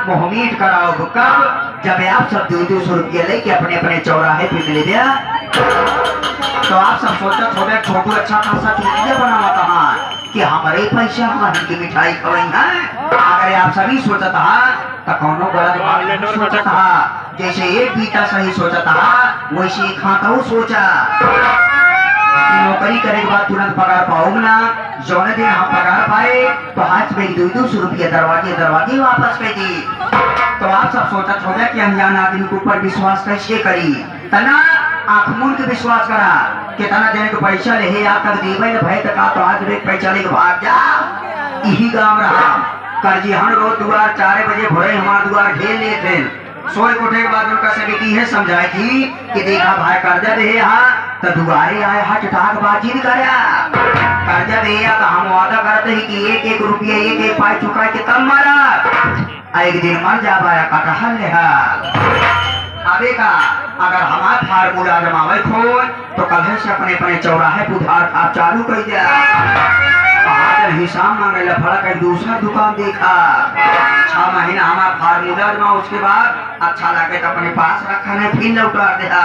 मोहमीट कराओ कब जब आप सब 200 रुपया लेके अपने अपने चौराहे पे मिले दिया। तो आप सब सोचा थोड़ा छोटू अच्छा खासा चुटकिया बनावा कहाँ कि हमारे पैसा हमारी की मिठाई खवाई है। अगर आप सभी सोचा था तो कौनो गलत बात सोचा था। जैसे एक बीता सही सोचा था वैसे खाता हूँ सोचा नौकरी करे के बाद तुरंत पगार पाऊंगा ना। जौने दिन हम पगार पाए तो हाथ में 200 रुपया दरवाजे दरवाजे वापस कर दी। तो आप सब सोचा छोड़ा कि अनजान आदमी के ऊपर विश्वास कैसे करी। तना आंख मूंद के विश्वास करा कि तना देने को पैसा ले आ तक देवे न भय तक तो आज एक पैसा लेके भाग जा। यही काम रहा कर्जी हम रोज दुआर 4 बजे भोरे हमारा दुआर घेर ले थे। सोए उठे के बाद उनका से बेटी है समझाई थी कि देखा भाई कर्जा दे तो दुआरे आए हट ठाक बातचीत करा। कर्जा दे तो हम वादा करते ही कि एक रुपया एक पाई चुका के तब मारा एक दिन मर जा पाया कटहल ले अबे का अगर हमारा फार्मूला जमावे खोल तो कल से अपने अपने चौराहे उधार आप चालू कर दिया। हिसाब मांगे फड़ा दूसरा दुकान देखा 6 महीना हमारा फार्मूला जमा उसके बाद अच्छा लगे तो अपने पास रखा नहीं फिर लौटा दिया।